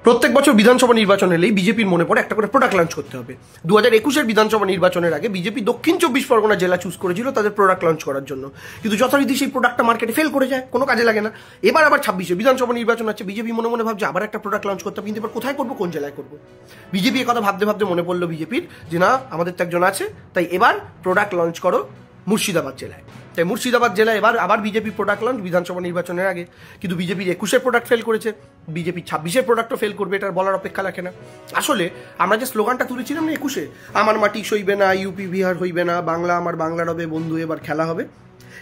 প্রত্যেক বছর বিধানসভা নির্বাচন এলেই বিজেপির মনে পড়ে একটা করে প্রোডাক্ট লঞ্চ করতে হবে। 2021-এর বিধানসভা নির্বাচনের আগে বিজেপি দক্ষিণ 24 পরগনা জেলা চুজ করেছিল তাদের প্রোডাক্ট লঞ্চ করার জন্য, কিন্তু যথারীতি সেই প্রোডাক্টটা মার্কেটে ফেল করে যায়, কোনো কাজে লাগে না। এবার আবার 26-এ বিধানসভা নির্বাচন আছে, বিজেপি মনে মনে ভাবছে আবার একটা প্রোডাক্ট লঞ্চ করতে হবে, কিন্তু এবার কোথায় করবো, কোন জেলায় করবো। বিজেপি কথা ভাবতে ভাবতে মনে পড়লো বিজেপির যে না, আমাদের তো একজন আছে, তাই এবার প্রোডাক্ট লঞ্চ করো মুর্শিদাবাদ জেলায়। তাই মুর্শিদাবাদ জেলায় এবার আবার বিজেপি প্রোডাক্ট লঞ্চ বিধানসভা নির্বাচনের আগে, কিন্তু বিজেপির 21-এর প্রোডাক্ট ফেল করেছে, বিজেপি 26-এর প্রোডাক্টও ফেল করবে, এটার বলার অপেক্ষা রাখে না। আসলে আমরা যে স্লোগানটা তুলেছিলাম না 21-এ, আমার মাটি সইবে না, ইউপি বিহার হইবে না, বাংলা আমার বাংলা রবে, বন্ধু এবার খেলা হবে,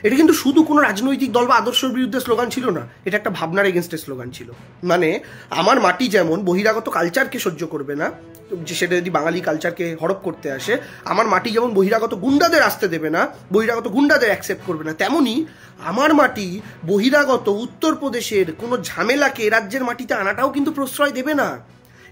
এটা কিন্তু শুধু কোনো রাজনৈতিক দল বা আদর্শের বিরুদ্ধে স্লোগান ছিল না, এটা একটা ভাবনার এগেনস্টের স্লোগান ছিল। মানে আমার মাটি যেমন বহিরাগত কালচারকে সহ্য করবে না, যে সেটা যদি বাঙালি কালচারকে হড়প করতে আসে, আমার মাটি যেমন বহিরাগত গুন্ডাদের আসতে দেবে না, বহিরাগত গুন্ডাদের অ্যাকসেপ্ট করবে না, তেমনি আমার মাটি বহিরাগত উত্তরপ্রদেশের কোনো ঝামেলাকে রাজ্যের মাটিতে আনাটাও কিন্তু প্রশ্রয় দেবে না।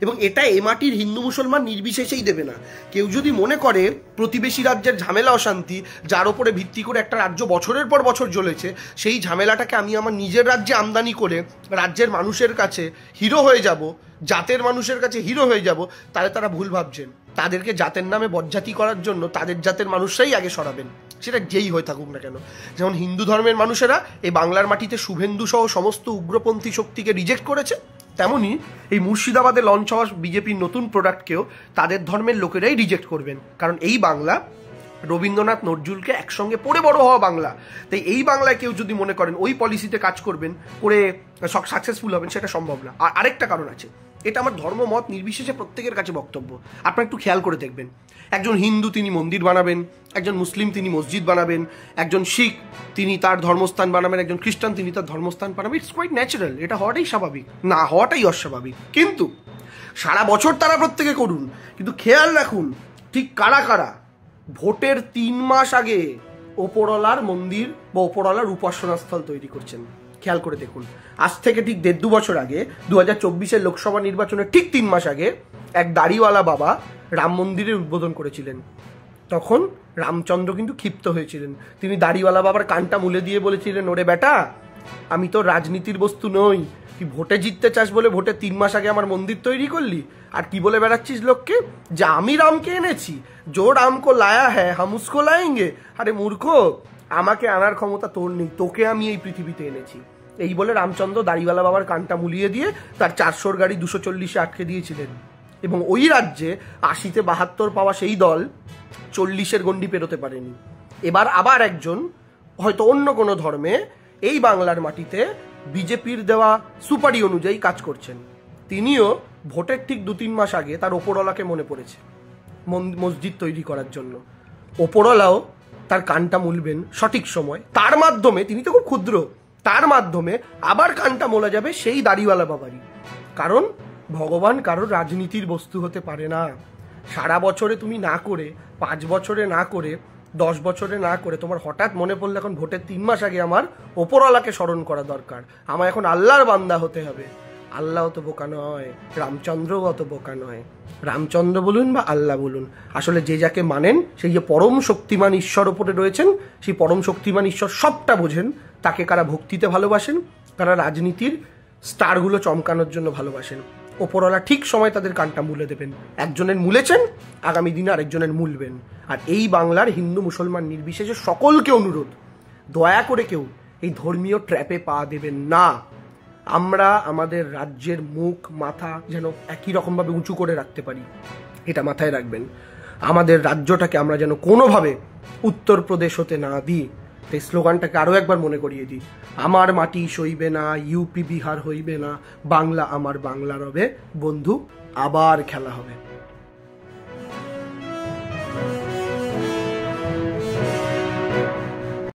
এবং এটা এ মাটির হিন্দু মুসলমান নির্বিশেষেই দেবে না। কেউ যদি মনে করে প্রতিবেশী রাজ্যের ঝামেলা অশান্তি, যার ওপরে ভিত্তি করে একটা রাজ্য বছরের পর বছর জ্বলেছে, সেই ঝামেলাটাকে আমি আমার নিজের রাজ্যে আমদানি করে রাজ্যের মানুষের কাছে হিরো হয়ে যাব, জাতের মানুষের কাছে হিরো হয়ে যাব, তাহলে তারা ভুল ভাবছেন। তাদেরকে জাতের নামে বজ্জাতি করার জন্য তাদের জাতের মানুষরাই আগে সরাবেন, সেটা যেই হয়ে থাকুক না কেন। যেমন হিন্দু ধর্মের মানুষেরা এই বাংলার মাটিতে শুভেন্দু সহ সমস্ত উগ্রপন্থী শক্তিকে রিজেক্ট করেছে, তেমনি এই মুর্শিদাবাদে লঞ্চ হওয়া বিজেপির নতুন প্রোডাক্টকেও তাদের ধর্মের লোকেরাই রিজেক্ট করবেন। কারণ এই বাংলা রবীন্দ্রনাথ নজরুলকে একসঙ্গে পড়ে বড় হওয়া বাংলা। তাই এই বাংলায় কেউ যদি মনে করেন ওই পলিসিতে কাজ করবেন, করে সাকসেসফুল হবেন, সেটা সম্ভব না। আর আরেকটা কারণ আছে, এটা আমার ধর্ম মত নির্বিশেষে প্রত্যেকের কাছে বক্তব্য। আপনারা একটু খেয়াল করে দেখবেন, একজন হিন্দু তিনি মন্দির বানাবেন, একজন মুসলিম তিনি মসজিদ বানাবেন, একজন শিখ তিনি তার ধর্মস্থান বানাবেন, একজন খ্রিস্টান তিনি তার ধর্মস্থান বানাবেন। ইটস কোয়াইট ন্যাচারাল, এটা হওয়াটাই স্বাভাবিক, না হওয়াটাই অস্বাভাবিক। কিন্তু সারা বছর তারা প্রত্যেকে করুন, কিন্তু খেয়াল রাখুন ঠিক কারা কারা ভোটের 3 মাস আগে ওপরওয়ালার মন্দির বা ওপরওয়ালার উপাসনাস্থল তৈরি করছেন। খেয়াল করে দেখুন, আজ থেকে ঠিক 1.5-2 বছর আগে 2024-এর লোকসভা নির্বাচনের ঠিক 3 মাস আগে এক দাড়িওয়ালা বাবা রাম মন্দিরের উদ্বোধন করেছিলেন। তখন রামচন্দ্র কিন্তু ক্ষিপ্ত হয়েছিলেন, তিনি দাড়িওয়ালা বাবার কানটা মুলে দিয়ে বলেছিলেন, ওরে বেটা, আমি তো রাজনীতির বস্তু নই, তুই ভোটে জিততে চাস বলে ভোটের 3 মাস আগে আমার মন্দির তৈরি করলি, আর কি বলে বেড়াচ্ছিস লোককে যে আমি রামকে এনেছি, জো রামকো লায়া হ্যাঁ হাম উসকো লায়েঙ্গে। আরে মূর্খ, আমাকে আনার ক্ষমতা তোর নেই, তোকে আমি এই পৃথিবীতে এনেছি। এই বলে রামচন্দ্র দাড়িওয়ালা বাবার কানটা মুলিয়ে দিয়ে তার 400 গাড়ি 240-এ আটকে দিয়েছিলেন। এবং ওই রাজ্যে 80-তে 72 পাওয়া সেই দল 40-এর গণ্ডি পেরোতে পারেনি। এবার আবার একজন হয়তো অন্য কোনো ধর্মে এই বাংলার মাটিতে বিজেপির দেওয়া সুপারি অনুযায়ী কাজ করছেন, তিনিও ভোটের ঠিক 2-3 মাস আগে তার ওপরওয়ালাকে মনে পড়েছে মসজিদ তৈরি করার জন্য। ওপরওয়ালাও তার কানটা মুলবেন সঠিক সময়, তার মাধ্যমে, তিনি তো খুব ক্ষুদ্র, তার মাধ্যমে আবার কানটা মোলা যাবে সেই দাড়িওয়ালা বাবারই। কারণ ভগবান কারোর রাজনীতির বস্তু হতে পারে না। সারা বছরে তুমি না করে, 5 বছরে না করে, 10 বছরে না করে, তোমার হঠাৎ মনে পড়লে এখন ভোটের 3 মাস আগে আমার ওপরওয়ালাকে স্মরণ করা দরকার, আমার এখন আল্লাহর বান্দা হতে হবে। আল্লাহ অত বোকা নয়, রামচন্দ্রও অত বোকা নয়। রামচন্দ্র বলুন বা আল্লাহ বলুন, আসলে যে যাকে মানেন, সেই যে পরম শক্তিমান ঈশ্বর ওপরে রয়েছেন, সেই পরম শক্তিমান ঈশ্বর সবটা বোঝেন। তাকে কারা ভক্তিতে ভালোবাসেন, কারা রাজনীতির স্টারগুলো চমকানোর জন্য ভালোবাসেন, ওপরওয়ালা ঠিক সময় তাদের কানটা মুলে দেবেন। একজনের মুলেছেন, আগামী দিনে আরেকজনের মুলবেন। আর এই বাংলার হিন্দু মুসলমান নির্বিশেষে সকলকে অনুরোধ, দয়া করে কেউ এই ধর্মীয় ট্র্যাপে পা দেবেন না। আমরা আমাদের রাজ্যের মুখ মাথা যেন একই রকমভাবে উঁচু করে রাখতে পারি, এটা মাথায় রাখবেন। আমাদের রাজ্যটাকে আমরা যেন কোনোভাবে উত্তরপ্রদেশ হতে না দিই। এই স্লোগানটাকে আরও একবার মনে করিয়ে দিই, আমার মাটি সইবে না, ইউপি বিহার হইবে না, বাংলা আমার বাংলা রবে, বন্ধু আবার খেলা হবে।